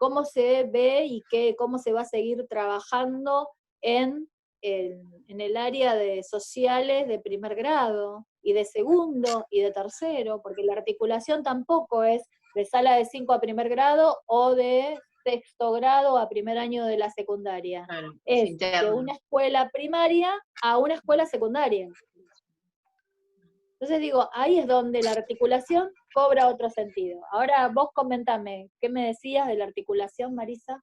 cómo se ve y cómo se va a seguir trabajando en el área de sociales de primer grado, y de segundo, y de tercero, porque la articulación tampoco es de sala de 5 a primer grado o de sexto grado a primer año de la secundaria. Claro, Es de una escuela primaria a una escuela secundaria. Entonces digo, ahí es donde la articulación cobra otro sentido. Ahora vos comentame, ¿qué me decías de la articulación, Marisa?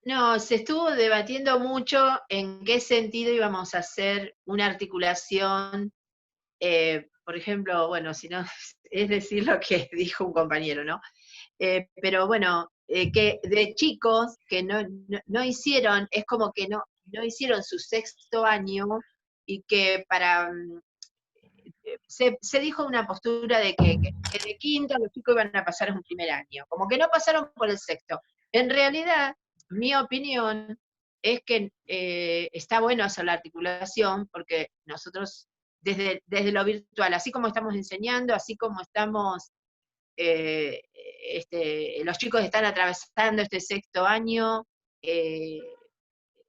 No, se estuvo debatiendo mucho en qué sentido íbamos a hacer una articulación, por ejemplo, bueno, si no, es decir lo que dijo un compañero, ¿no? Pero bueno, que de chicos que no hicieron, es como que no hicieron su sexto año y que se dijo una postura de que de quinto los chicos iban a pasar a un primer año, como que no pasaron por el sexto. En realidad, mi opinión es que está bueno hacer la articulación, porque nosotros desde lo virtual, así como estamos enseñando, así como estamos, los chicos están atravesando este sexto año, eh,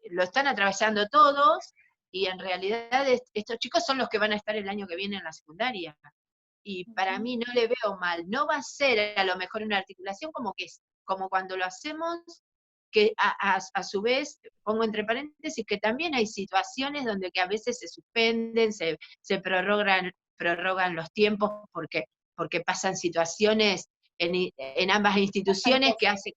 lo están atravesando todos, y en realidad estos chicos son los que van a estar el año que viene en la secundaria. Y para mí no le veo mal. No va a ser a lo mejor una articulación como cuando lo hacemos, que a su vez, pongo entre paréntesis, que también hay situaciones donde que a veces se suspenden, se prorrogan los tiempos porque pasan situaciones en ambas instituciones que hace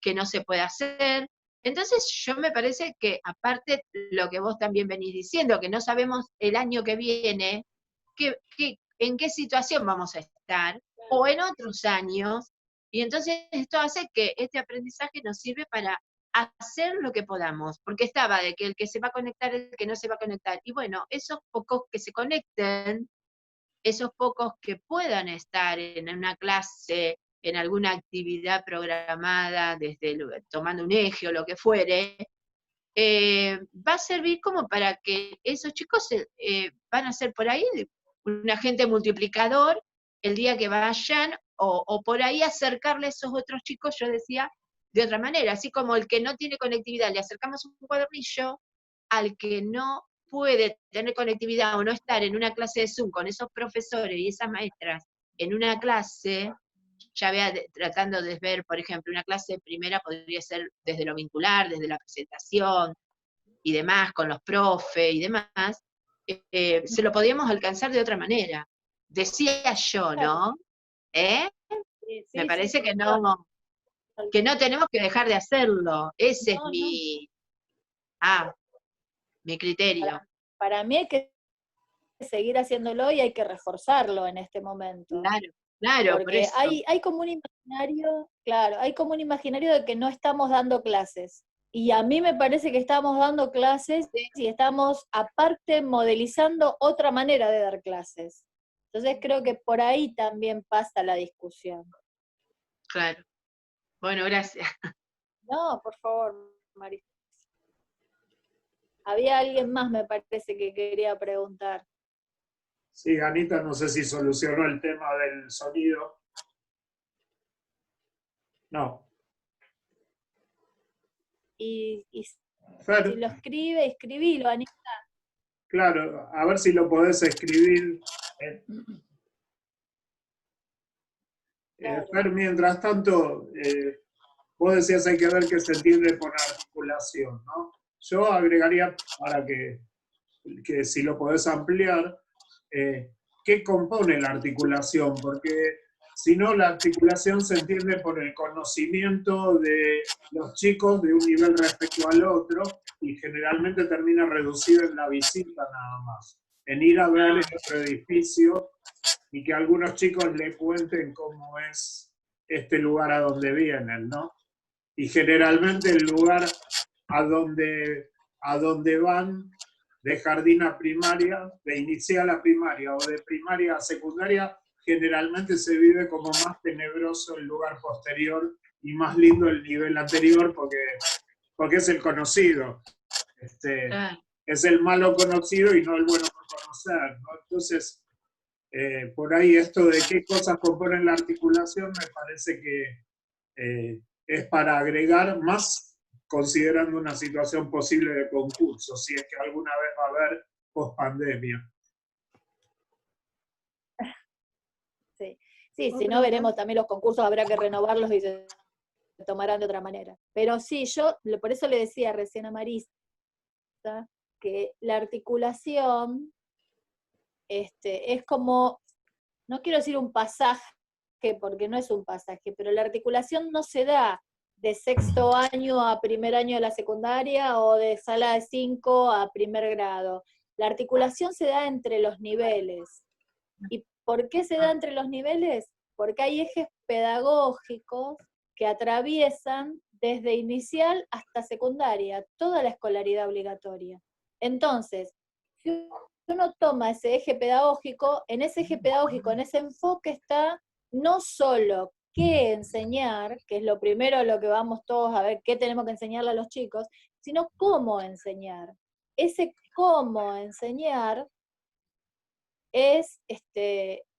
que no se pueda hacer. Entonces yo me parece que, aparte lo que vos también venís diciendo, que no sabemos el año que viene en qué situación vamos a estar, o en otros años, y entonces esto hace que este aprendizaje nos sirve para hacer lo que podamos, porque estaba de que el que se va a conectar, el que no se va a conectar, y bueno, esos pocos que se conecten, esos pocos que puedan estar en una clase, en alguna actividad programada, tomando un eje o lo que fuere, va a servir como para que esos chicos van a ser por ahí un agente multiplicador el día que vayan, o por ahí acercarle a esos otros chicos, yo decía, de otra manera, así como el que no tiene conectividad, le acercamos un cuadernillo, al que no puede tener conectividad o no estar en una clase de Zoom con esos profesores y esas maestras en una clase, ya vea, tratando de ver, por ejemplo, una clase primera podría ser desde lo vincular, desde la presentación y demás, con los profes y demás, se lo podíamos alcanzar de otra manera. Decía yo, ¿no? ¿Eh? Sí, Me sí, sí, parece que no tenemos que dejar de hacerlo. Ese es no, no. mi criterio. Para mí hay que seguir haciéndolo y hay que reforzarlo en este momento. Claro, claro, por Porque eso. hay como un imaginario, claro, hay como un imaginario de que no estamos dando clases. Y a mí me parece que estamos dando clases y estamos aparte modelizando otra manera de dar clases. Entonces creo que por ahí también pasa la discusión. Claro. Bueno, gracias. No, por favor, Marisa. Había alguien más, me parece, que quería preguntar. Sí, Anita, no sé si solucionó el tema del sonido. No. Y Fer, si lo escribe, escribilo, Anita. claro, a ver si lo podés escribir. Claro. Fer, mientras tanto, vos decías hay que ver qué se entiende por articulación, ¿no? Yo agregaría, para que si lo podés ampliar, ¿qué compone la articulación? Porque si no, la articulación se entiende por el conocimiento de los chicos de un nivel respecto al otro, y generalmente termina reducido en la visita nada más, en ir a ver el otro edificio y que algunos chicos le cuenten cómo es este lugar a donde vienen, ¿no? Y generalmente el lugar a donde van de jardín a primaria, de inicial a primaria o de primaria a secundaria, generalmente se vive como más tenebroso el lugar posterior y más lindo el nivel anterior, porque es el conocido. Es el malo conocido y no el bueno por conocer, ¿no? Entonces, por ahí esto de qué cosas componen la articulación me parece que es para agregar más considerando una situación posible de concurso, si es que alguna vez va a haber post-pandemia. Sí, sí, si no veremos también los concursos, habrá que renovarlos y se tomarán de otra manera. Pero sí, yo por eso le decía recién a Marisa que la articulación es como, no quiero decir un pasaje, porque no es un pasaje, pero la articulación no se da de sexto año a primer año de la secundaria o de sala de 5 a primer grado. La articulación se da entre los niveles. ¿Y por qué se da entre los niveles? Porque hay ejes pedagógicos que atraviesan desde inicial hasta secundaria, toda la escolaridad obligatoria. Entonces, si uno toma ese eje pedagógico, en ese eje pedagógico, en ese enfoque está no solo qué enseñar, que es lo primero a lo que vamos todos a ver qué tenemos que enseñarle a los chicos, sino cómo enseñar. Ese cómo enseñar es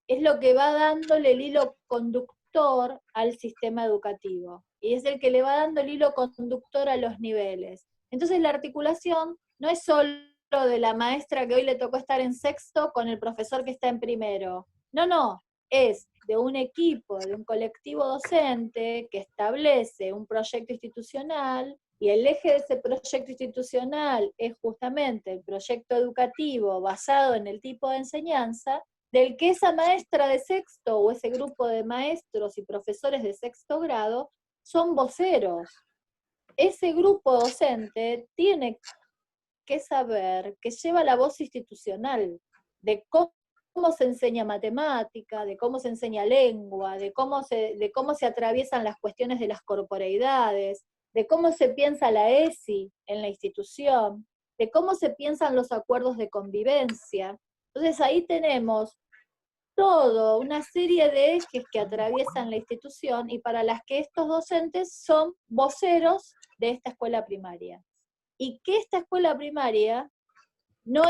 lo que va dándole el hilo conductor al sistema educativo, y es el que le va dando el hilo conductor a los niveles. Entonces la articulación no es solo de la maestra que hoy le tocó estar en sexto con el profesor que está en primero. No, es de un equipo, de un colectivo docente que establece un proyecto institucional, y el eje de ese proyecto institucional es justamente el proyecto educativo basado en el tipo de enseñanza, del que esa maestra de sexto o ese grupo de maestros y profesores de sexto grado son voceros. Ese grupo docente tiene que saber que lleva la voz institucional de cómo se enseña matemática, de cómo se enseña lengua, de cómo se atraviesan las cuestiones de las corporeidades, de cómo se piensa la ESI en la institución, de cómo se piensan los acuerdos de convivencia. Entonces ahí tenemos toda una serie de ejes que atraviesan la institución y para las que estos docentes son voceros de esta escuela primaria. Y que esta escuela primaria no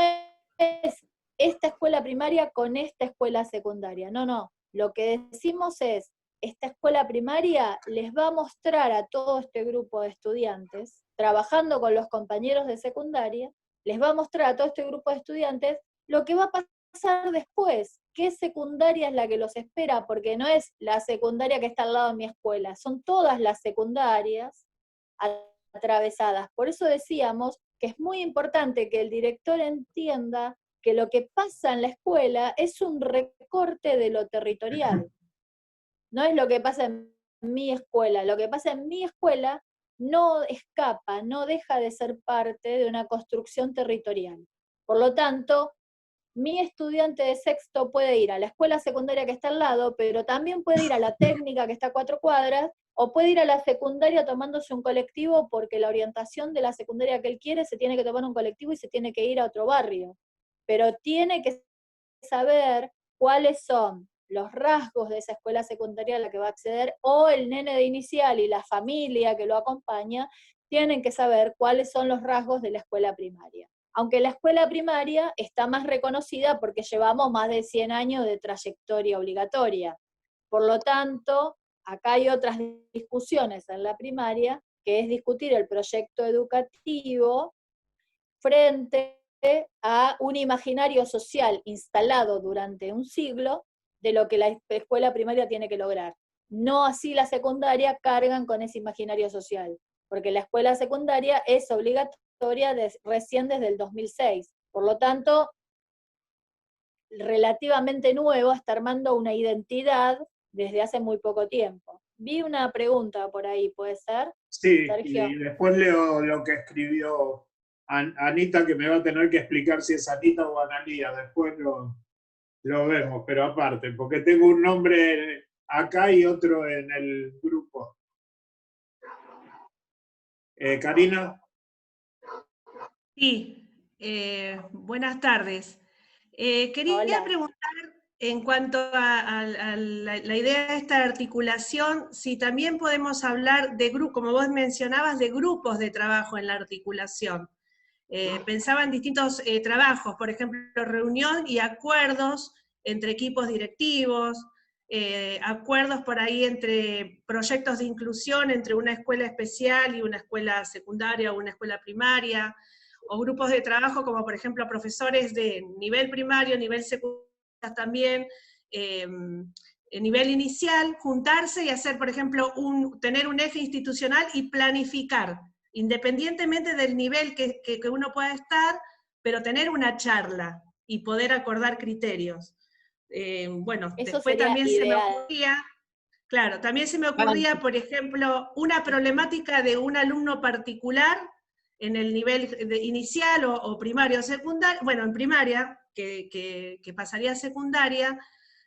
es esta escuela primaria con esta escuela secundaria, no. Lo que decimos es, esta escuela primaria les va a mostrar a todo este grupo de estudiantes, trabajando con los compañeros de secundaria, les va a mostrar a todo este grupo de estudiantes lo que va a pasar después, qué secundaria es la que los espera, porque no es la secundaria que está al lado de mi escuela, son todas las secundarias atravesadas. Por eso decíamos que es muy importante que el director entienda que lo que pasa en la escuela es un recorte de lo territorial. No es lo que pasa en mi escuela. Lo que pasa en mi escuela no escapa, no deja de ser parte de una construcción territorial. Por lo tanto, mi estudiante de sexto puede ir a la escuela secundaria que está al lado, pero también puede ir a la técnica que está a 4 cuadras, o puede ir a la secundaria tomándose un colectivo, porque la orientación de la secundaria que él quiere se tiene que tomar un colectivo y se tiene que ir a otro barrio. Pero tiene que saber cuáles son los rasgos de esa escuela secundaria a la que va a acceder, o el nene de inicial y la familia que lo acompaña tienen que saber cuáles son los rasgos de la escuela primaria. Aunque la escuela primaria está más reconocida porque llevamos más de 100 años de trayectoria obligatoria. Por lo tanto, acá hay otras discusiones en la primaria, que es discutir el proyecto educativo frente a un imaginario social instalado durante un siglo de lo que la escuela primaria tiene que lograr. No así la secundaria cargan con ese imaginario social, porque la escuela secundaria es obligatoria recién desde el 2006. Por lo tanto, relativamente nuevo, está armando una identidad desde hace muy poco tiempo. Vi una pregunta por ahí, ¿puede ser? Sí, Sergio. y después leo lo que escribió Anita, que me va a tener que explicar si es Anita o Analía, después lo vemos, pero aparte, porque tengo un nombre acá y otro en el grupo. Karina. Sí, buenas tardes. Quería Hola. preguntar en cuanto a la idea de esta articulación, si también podemos hablar de grupos, como vos mencionabas, de grupos de trabajo en la articulación. Pensaba en distintos trabajos, por ejemplo, reunión y acuerdos entre equipos directivos, acuerdos por ahí entre proyectos de inclusión, entre una escuela especial y una escuela secundaria o una escuela primaria, o grupos de trabajo como por ejemplo profesores de nivel primario, nivel secundario también, nivel inicial, juntarse y hacer, por ejemplo, tener un eje institucional y planificar, independientemente del nivel que uno pueda estar, pero tener una charla y poder acordar criterios. Bueno, Eso después sería también se me ideal. ocurría, claro, también se me ocurría, por ejemplo, una problemática de un alumno particular en el nivel inicial o primario o secundario, bueno, en primaria, que pasaría a secundaria,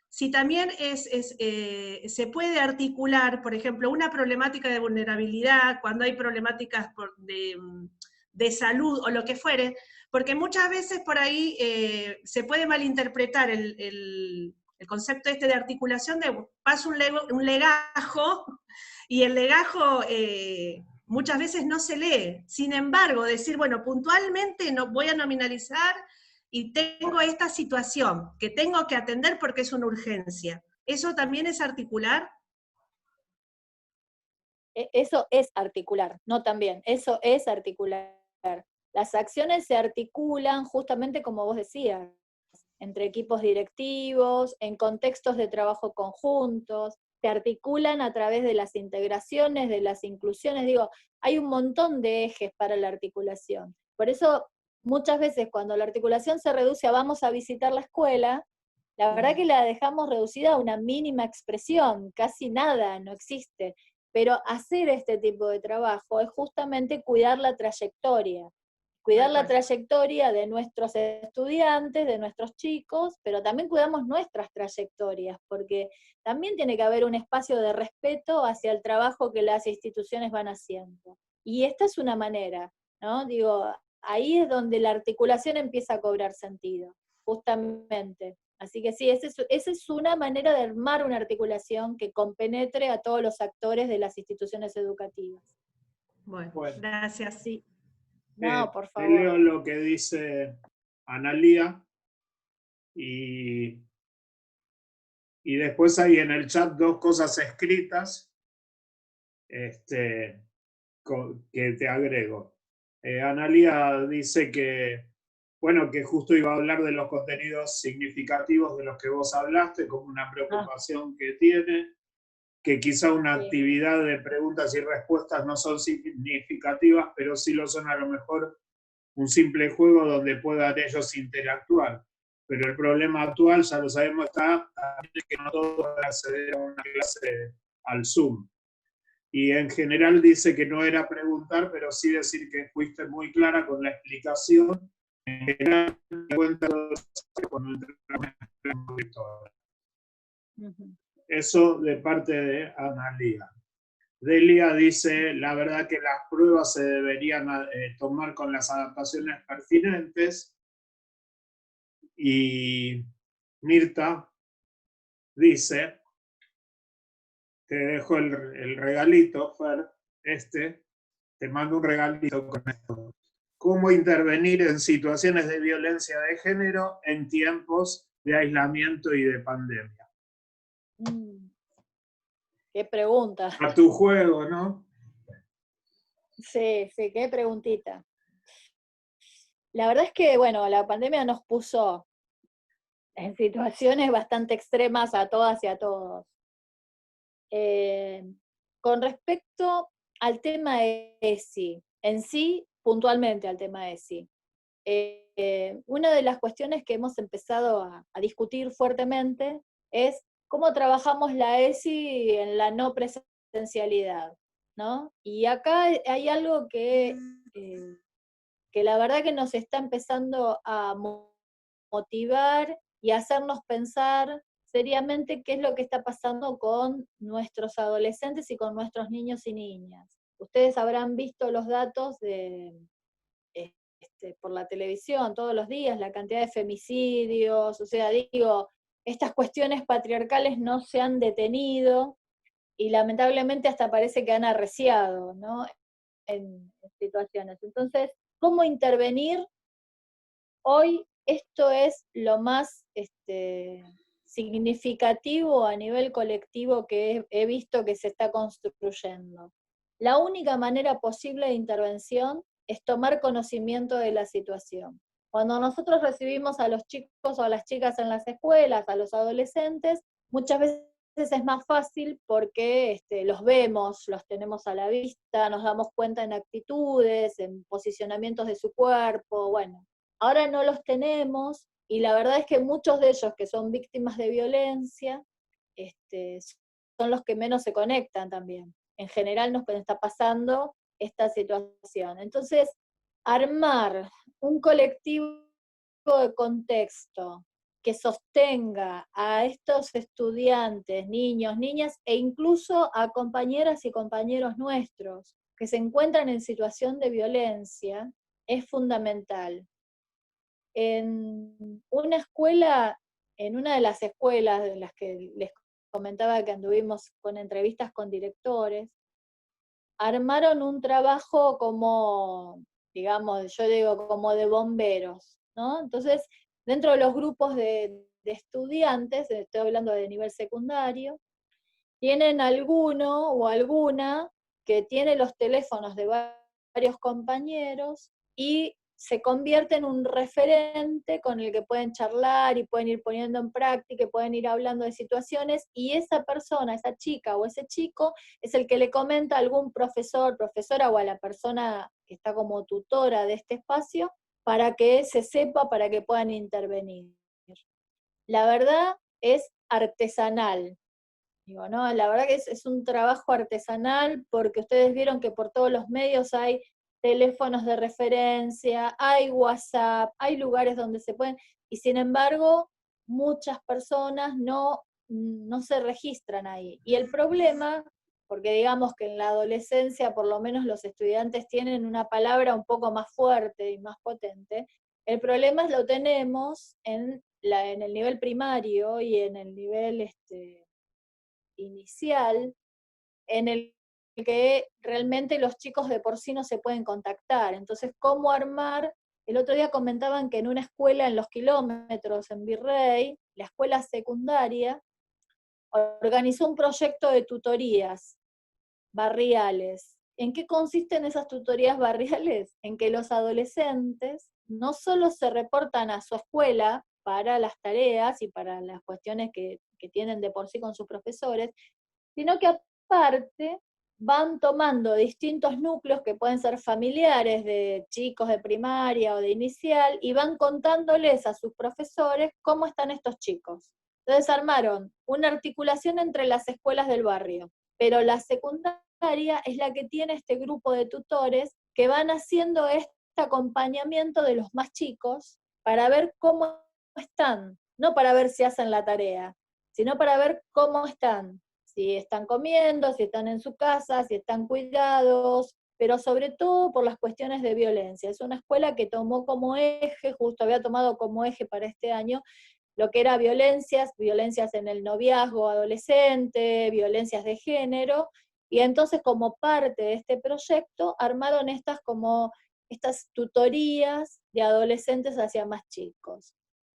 si también se puede articular, por ejemplo, una problemática de vulnerabilidad, cuando hay problemáticas de salud o lo que fuere, porque muchas veces por ahí se puede malinterpretar el concepto este de articulación de paso un legajo, y el legajo muchas veces no se lee. Sin embargo, decir, bueno, puntualmente no voy a nominalizar y tengo esta situación que tengo que atender porque es una urgencia. ¿Eso también es articular? Eso es articular, no también, eso es articular. Las acciones se articulan justamente como vos decías, entre equipos directivos, en contextos de trabajo conjuntos, se articulan a través de las integraciones, de las inclusiones, digo, hay un montón de ejes para la articulación. Por eso, muchas veces cuando la articulación se reduce a vamos a visitar la escuela, la verdad que la dejamos reducida a una mínima expresión, casi nada, no existe. Pero hacer este tipo de trabajo es justamente cuidar la trayectoria de nuestros estudiantes, de nuestros chicos, pero también cuidamos nuestras trayectorias, porque también tiene que haber un espacio de respeto hacia el trabajo que las instituciones van haciendo. Y esta es una manera, ¿no? Digo, ahí es donde la articulación empieza a cobrar sentido, justamente. Así que sí, esa es una manera de armar una articulación que compenetre a todos los actores de las instituciones educativas. Bueno, Bueno, gracias. Sí. No, por te favor. leo lo que dice Analía y después hay en el chat dos cosas escritas que te agrego. Analía dice que, bueno, que justo iba a hablar de los contenidos significativos de los que vos hablaste, como una preocupación que tiene, que quizá una actividad de preguntas y respuestas no son significativas, pero sí lo son a lo mejor un simple juego donde puedan ellos interactuar. Pero el problema actual, ya lo sabemos, está también que no todos van a acceder a una clase al Zoom. Y en general dice que no era preguntar, pero sí decir que fuiste muy clara con la explicación. En general, cuenta cuando eso de parte de Analía. Delia dice, la verdad que las pruebas se deberían tomar con las adaptaciones pertinentes. Y Mirta dice, te dejo el regalito, Fer, te mando un regalito con esto. ¿Cómo intervenir en situaciones de violencia de género en tiempos de aislamiento y de pandemia? Qué pregunta. A tu juego, ¿no? Sí, qué preguntita. La verdad es que, bueno, la pandemia nos puso en situaciones bastante extremas a todas y a todos. Con respecto al tema de ESI, en sí, puntualmente al tema de ESI, una de las cuestiones que hemos empezado a discutir fuertemente es cómo trabajamos la ESI en la no presencialidad, ¿no? Y acá hay algo que la verdad que nos está empezando a motivar y hacernos pensar seriamente qué es lo que está pasando con nuestros adolescentes y con nuestros niños y niñas. Ustedes habrán visto los datos por la televisión todos los días, la cantidad de femicidios, o sea, digo, estas cuestiones patriarcales no se han detenido y lamentablemente hasta parece que han arreciado, ¿no? En situaciones. Entonces, ¿cómo intervenir? Hoy esto es lo más significativo a nivel colectivo que he visto que se está construyendo. La única manera posible de intervención es tomar conocimiento de la situación. Cuando nosotros recibimos a los chicos o a las chicas en las escuelas, a los adolescentes, muchas veces es más fácil porque los vemos, los tenemos a la vista, nos damos cuenta en actitudes, en posicionamientos de su cuerpo, bueno. Ahora no los tenemos, y la verdad es que muchos de ellos que son víctimas de violencia, son los que menos se conectan también. En general nos está pasando esta situación. Entonces, armar un colectivo de contexto que sostenga a estos estudiantes, niños, niñas, e incluso a compañeras y compañeros nuestros que se encuentran en situación de violencia, es fundamental. En una escuela, en una de las escuelas de las que les comentaba que anduvimos con entrevistas con directores, armaron un trabajo como, digamos, yo digo, como de bomberos, ¿no? Entonces, dentro de los grupos de estudiantes, estoy hablando de nivel secundario, tienen alguno o alguna que tiene los teléfonos de varios compañeros y se convierte en un referente con el que pueden charlar y pueden ir poniendo en práctica y pueden ir hablando de situaciones, y esa persona, esa chica o ese chico es el que le comenta a algún profesor, profesora o a la persona que está como tutora de este espacio para que se sepa, para que puedan intervenir. La verdad es artesanal. Digo, no, la verdad que es un trabajo artesanal, porque ustedes vieron que por todos los medios hay teléfonos de referencia, hay WhatsApp, hay lugares donde se pueden, y sin embargo, muchas personas no se registran ahí. Y el problema, porque digamos que en la adolescencia por lo menos los estudiantes tienen una palabra un poco más fuerte y más potente, el problema lo tenemos en el nivel primario y en el nivel inicial, en el que realmente los chicos de por sí no se pueden contactar. Entonces, ¿cómo armar? El otro día comentaban que en una escuela en Los Kilómetros, en Virrey, la escuela secundaria, organizó un proyecto de tutorías barriales. ¿En qué consisten esas tutorías barriales? En que los adolescentes no solo se reportan a su escuela para las tareas y para las cuestiones que tienen de por sí con sus profesores, sino que aparte van tomando distintos núcleos que pueden ser familiares de chicos de primaria o de inicial, y van contándoles a sus profesores cómo están estos chicos. Entonces armaron una articulación entre las escuelas del barrio, pero la secundaria es la que tiene este grupo de tutores que van haciendo este acompañamiento de los más chicos para ver cómo están, no para ver si hacen la tarea, sino para ver cómo están, si están comiendo, si están en su casa, si están cuidados, pero sobre todo por las cuestiones de violencia. Es una escuela que tomó como eje, justo había tomado como eje para este año, lo que era violencias en el noviazgo adolescente, violencias de género, y entonces como parte de este proyecto armaron estas tutorías de adolescentes hacia más chicos.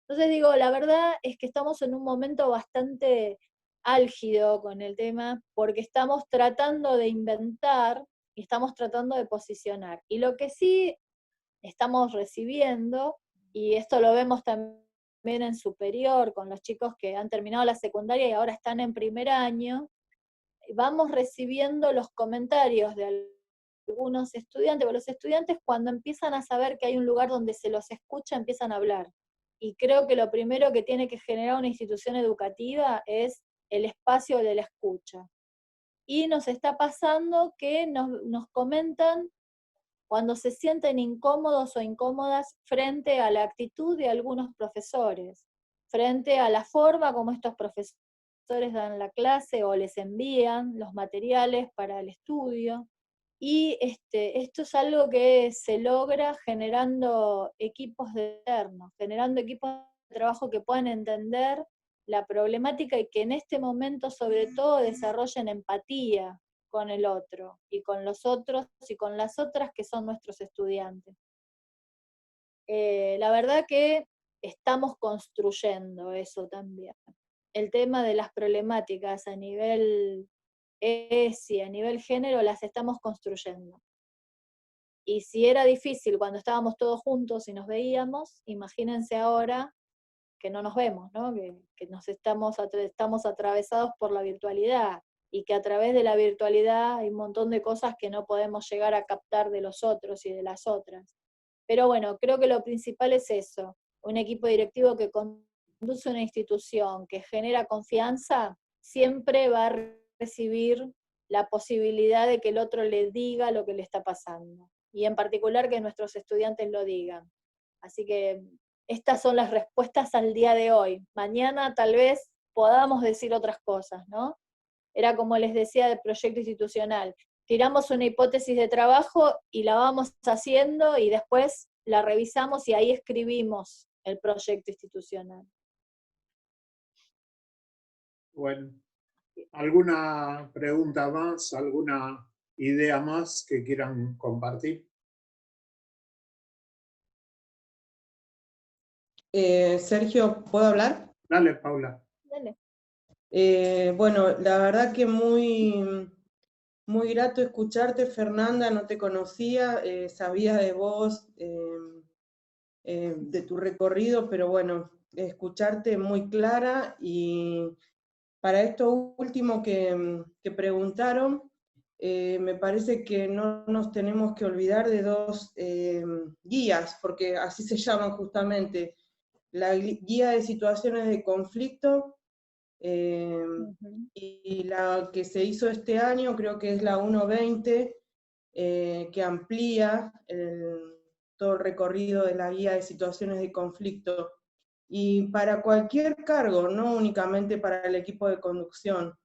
Entonces digo, la verdad es que estamos en un momento bastante álgido con el tema, porque estamos tratando de inventar y estamos tratando de posicionar. Y lo que sí estamos recibiendo, y esto lo vemos también en superior, con los chicos que han terminado la secundaria y ahora están en primer año, vamos recibiendo los comentarios de algunos estudiantes, porque los estudiantes cuando empiezan a saber que hay un lugar donde se los escucha, empiezan a hablar. Y creo que lo primero que tiene que generar una institución educativa es el espacio de la escucha. Y nos está pasando que nos comentan cuando se sienten incómodos o incómodas frente a la actitud de algunos profesores, frente a la forma como estos profesores dan la clase o les envían los materiales para el estudio. Y esto es algo que se logra generando equipos generando equipos de trabajo que puedan entender la problemática y que en este momento sobre todo desarrollen empatía con el otro y con los otros y con las otras que son nuestros estudiantes. La verdad que estamos construyendo eso también. el tema de las problemáticas a nivel ESI, a nivel género, las estamos construyendo. Y si era difícil cuando estábamos todos juntos y nos veíamos, imagínense ahora que no nos vemos, ¿no? Que estamos atravesados por la virtualidad, y que a través de la virtualidad hay un montón de cosas que no podemos llegar a captar de los otros y de las otras. Pero bueno, creo que lo principal es eso, un equipo directivo que conduce una institución, que genera confianza, siempre va a recibir la posibilidad de que el otro le diga lo que le está pasando, y en particular que nuestros estudiantes lo digan. Así que estas son las respuestas al día de hoy. Mañana tal vez podamos decir otras cosas, ¿no? Era como les decía del proyecto institucional. Tiramos una hipótesis de trabajo y la vamos haciendo y después la revisamos y ahí escribimos el proyecto institucional. Bueno, ¿alguna pregunta más? ¿Alguna idea más que quieran compartir? Sergio, ¿puedo hablar? Dale, Paula. Dale. Bueno, la verdad que muy grato escucharte, Fernanda, no te conocía, sabía de vos, de tu recorrido, pero bueno, escucharte muy clara. Y para esto último que preguntaron, me parece que no nos tenemos que olvidar de dos guías, porque así se llaman justamente, la guía de situaciones de conflicto, y la que se hizo este año, creo que es la 1.20, que amplía todo el recorrido de la guía de situaciones de conflicto. Y para cualquier cargo, no únicamente para el equipo de conducción,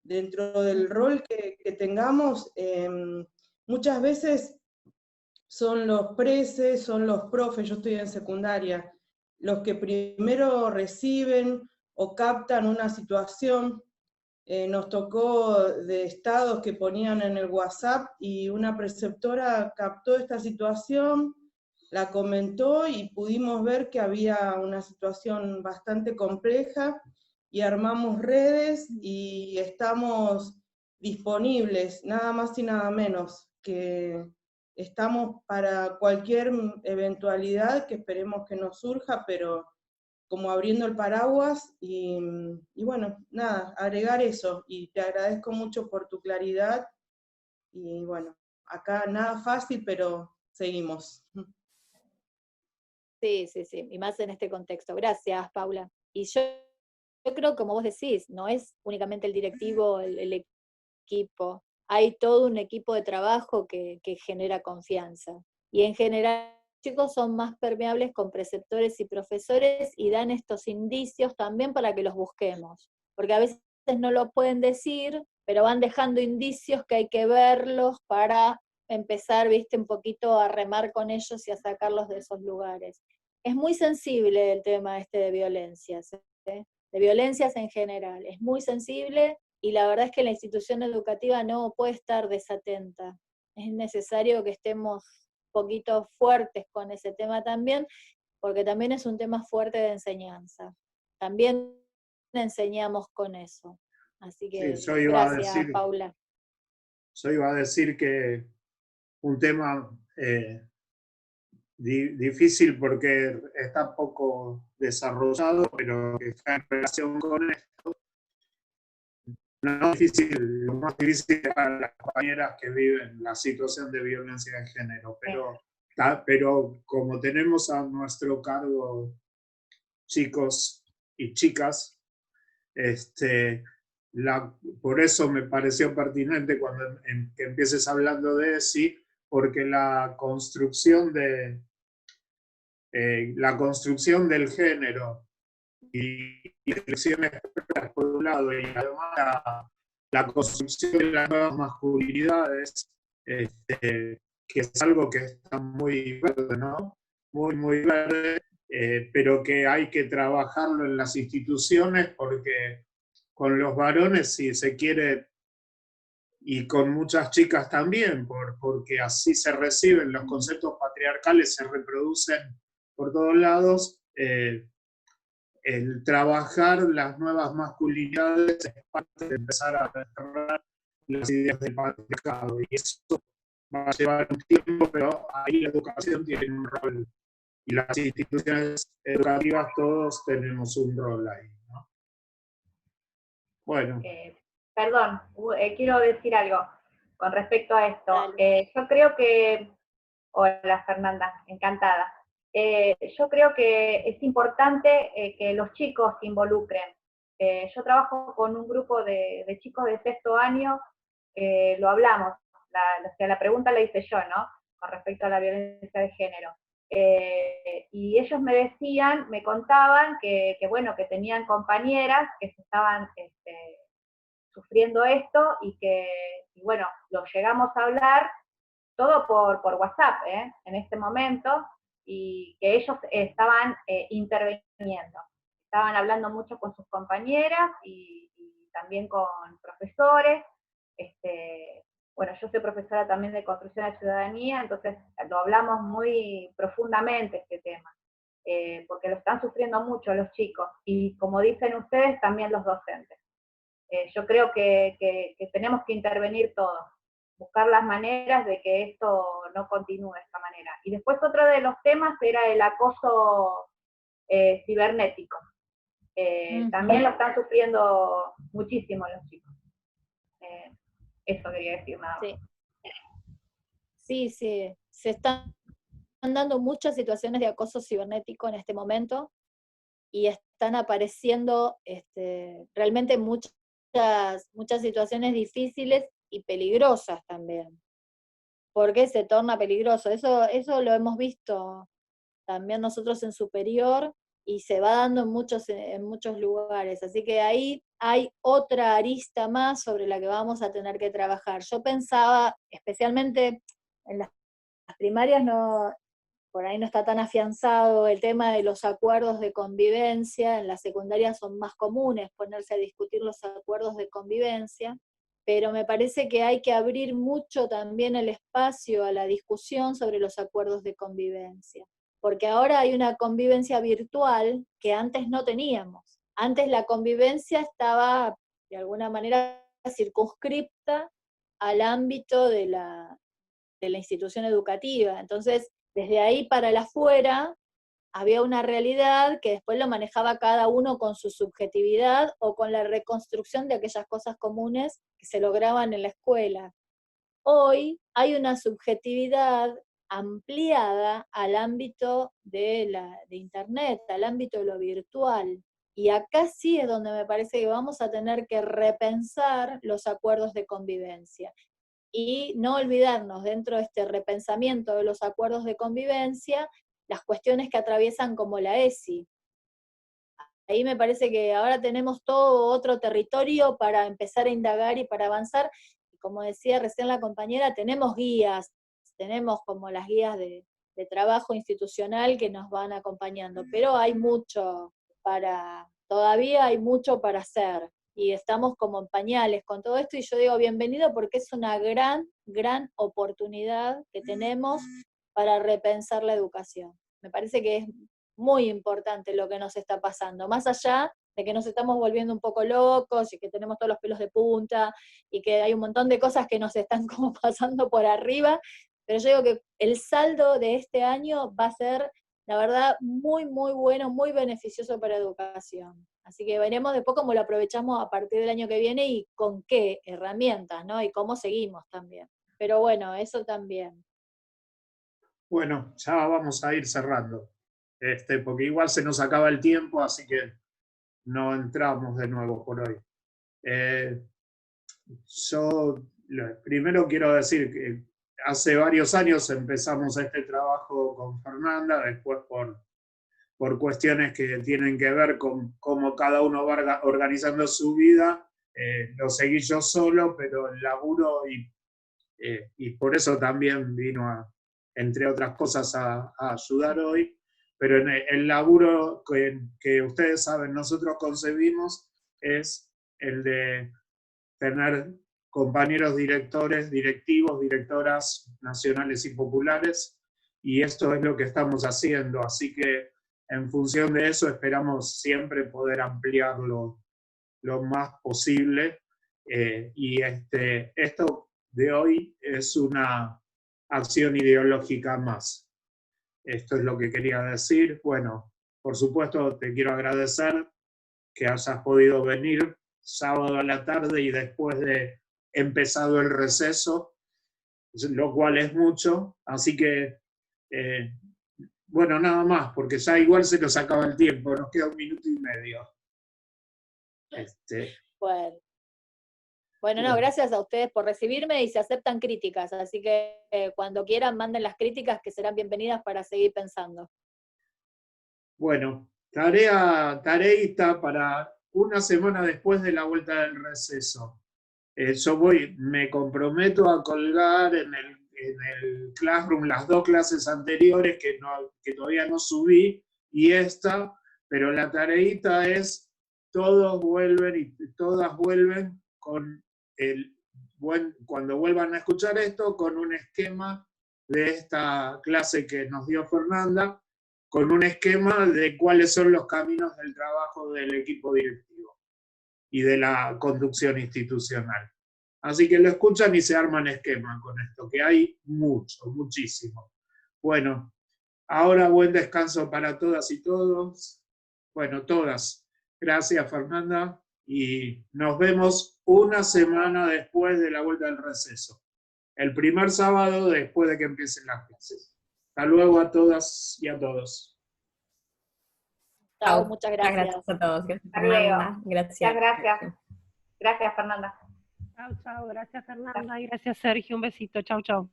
dentro del rol que tengamos, muchas veces son los preses, son los profes, yo estoy en secundaria, los que primero reciben o captan una situación. Nos tocó de estados que ponían en el WhatsApp y una preceptora captó esta situación, la comentó y pudimos ver que había una situación bastante compleja y armamos redes y estamos disponibles, nada más y nada menos, que estamos para cualquier eventualidad que esperemos que nos surja, pero como abriendo el paraguas. Y bueno, nada, agregar eso, y te agradezco mucho por tu claridad, y bueno, acá nada fácil, pero seguimos. Sí, sí, sí, y más en este contexto. Gracias, Paula. Y yo creo, como vos decís, no es únicamente el directivo, el equipo, hay todo un equipo de trabajo que genera confianza. Y en general, los chicos son más permeables con preceptores y profesores y dan estos indicios también para que los busquemos. Porque a veces no lo pueden decir, pero van dejando indicios que hay que verlos para empezar, viste, un poquito a remar con ellos y a sacarlos de esos lugares. Es muy sensible el tema este de violencias, de violencias en general, es muy sensible, y la verdad es que la institución educativa no puede estar desatenta. Es necesario que estemos un poquito fuertes con ese tema también, porque también es un tema fuerte de enseñanza. También enseñamos con eso. Así que Sí, yo iba a gracias, decir, Paula. yo iba a decir que un tema difícil porque está poco desarrollado, pero que está en relación con esto. No es difícil, lo más difícil es para las compañeras que viven la situación de violencia de género, pero como tenemos a nuestro cargo chicos y chicas, por eso me pareció pertinente cuando que empieces hablando de ESI, porque la construcción del género y elecciones por un lado, y además la construcción de las nuevas masculinidades, que es algo que está muy verde, ¿no? Muy, muy verde, pero que hay que trabajarlo en las instituciones, porque con los varones, si se quiere, y con muchas chicas también, porque así se reciben, los conceptos patriarcales se reproducen por todos lados, el trabajar las nuevas masculinidades es parte de empezar a desterrar las ideas del patriarcado, y eso va a llevar un tiempo, pero ahí la educación tiene un rol, y las instituciones educativas todos tenemos un rol ahí, ¿no? Bueno. Perdón, quiero decir algo con respecto a esto. Yo creo que, hola Fernanda, encantada. Yo creo que es importante que los chicos se involucren. Yo trabajo con un grupo de chicos de 6º año, lo hablamos, la pregunta la hice yo, ¿no? Con respecto a la violencia de género. Y ellos me decían, me contaban que bueno, que tenían compañeras que se estaban sufriendo esto y bueno, lo llegamos a hablar todo por WhatsApp, en este momento, y que ellos estaban interviniendo. Estaban hablando mucho con sus compañeras y también con profesores. Bueno, yo soy profesora también de construcción de ciudadanía, entonces lo hablamos muy profundamente este tema, porque lo están sufriendo mucho los chicos, y como dicen ustedes, también los docentes. Yo creo que tenemos que intervenir todos, buscar las maneras de que esto no continúe de esta manera. Y después otro de los temas era el acoso cibernético. También lo están sufriendo muchísimo los chicos. Eso quería decir nada más. Sí, se están dando muchas situaciones de acoso cibernético en este momento, y están apareciendo realmente muchas situaciones difíciles y peligrosas también. ¿Por qué se torna peligroso? Eso lo hemos visto también nosotros en superior, y se va dando en muchos lugares. Así que ahí hay otra arista más sobre la que vamos a tener que trabajar. Yo pensaba, especialmente en las primarias, por ahí no está tan afianzado el tema de los acuerdos de convivencia. En las secundarias son más comunes ponerse a discutir los acuerdos de convivencia, pero me parece que hay que abrir mucho también el espacio a la discusión sobre los acuerdos de convivencia, porque ahora hay una convivencia virtual que antes no teníamos. Antes la convivencia estaba de alguna manera circunscripta al ámbito de la institución educativa. Entonces, desde ahí para el afuera había una realidad que después lo manejaba cada uno con su subjetividad o con la reconstrucción de aquellas cosas comunes que se lograban en la escuela. Hoy hay una subjetividad ampliada al ámbito de Internet, al ámbito de lo virtual. Y acá sí es donde me parece que vamos a tener que repensar los acuerdos de convivencia. Y no olvidarnos, dentro de este repensamiento de los acuerdos de convivencia, las cuestiones que atraviesan como la ESI. Ahí me parece que ahora tenemos todo otro territorio para empezar a indagar y para avanzar. Y como decía recién la compañera, tenemos guías, tenemos como las guías de trabajo institucional que nos van acompañando, pero hay todavía hay mucho para hacer. Y estamos como en pañales con todo esto, y yo digo bienvenido porque es una gran, gran oportunidad que tenemos para repensar la educación. Me parece que es muy importante lo que nos está pasando, más allá de que nos estamos volviendo un poco locos y que tenemos todos los pelos de punta y que hay un montón de cosas que nos están como pasando por arriba, pero yo digo que el saldo de este año va a ser, la verdad, muy, muy bueno, muy beneficioso para la educación. Así que veremos después cómo lo aprovechamos a partir del año que viene y con qué herramientas, ¿no? Y cómo seguimos también. Pero bueno, eso también. Bueno, ya vamos a ir cerrando, porque igual se nos acaba el tiempo, así que no entramos de nuevo por hoy. Yo primero quiero decir que hace varios años empezamos este trabajo con Fernanda, después por cuestiones que tienen que ver con cómo cada uno va organizando su vida, lo seguí yo solo, pero el laburo, y por eso también vino entre otras cosas a ayudar hoy, pero en el laburo que ustedes saben nosotros concebimos es el de tener compañeros directores, directivos, directoras nacionales y populares, y esto es lo que estamos haciendo, así que en función de eso esperamos siempre poder ampliarlo lo más posible. Y esto de hoy es una acción ideológica más. Esto es lo que quería decir. Bueno, por supuesto te quiero agradecer que hayas podido venir sábado a la tarde y después de empezado el receso, lo cual es mucho. Así que, bueno, nada más, porque ya igual se nos acaba el tiempo, nos queda 1 minuto y medio. Bueno, no, gracias a ustedes por recibirme y se aceptan críticas, así que cuando quieran manden las críticas que serán bienvenidas para seguir pensando. Bueno, tareita para una semana después de la vuelta del receso. Yo me comprometo a colgar en el Classroom las 2 clases anteriores que todavía no subí y esta, pero la tareita es todos vuelven y todas vuelven con cuando vuelvan a escuchar esto, con un esquema de esta clase que nos dio Fernanda, con un esquema de cuáles son los caminos del trabajo del equipo directivo y de la conducción institucional. Así que lo escuchan y se arman esquemas con esto, que hay mucho, muchísimo. Bueno, ahora buen descanso para todas y todos. Bueno, todas. Gracias, Fernanda. Y nos vemos una semana después de la vuelta del receso. El primer sábado después de que empiecen las clases. Hasta luego a todas y a todos. Chao, muchas gracias. Gracias a todos. Gracias, Hasta luego. Fernanda. Gracias. Gracias. Gracias, Fernanda. Chao, gracias Fernanda y gracias Sergio, un besito, chao. Chao.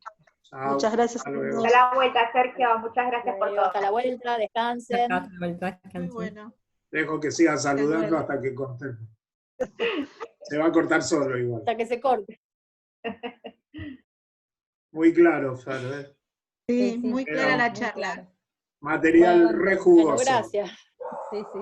Muchas gracias. Hasta luego. Hasta la vuelta, Sergio, muchas gracias por todo. Hasta la vuelta, descansen. Hasta la vuelta, Muy descansen. bueno. Dejo que sigan saludando hasta que corten. Se va a cortar solo igual. Hasta que se corte. Muy claro, Fer. Sí, Sí, muy pero- clara la muy charla. claro. Material Bueno, re jugoso. gracias. Sí, sí.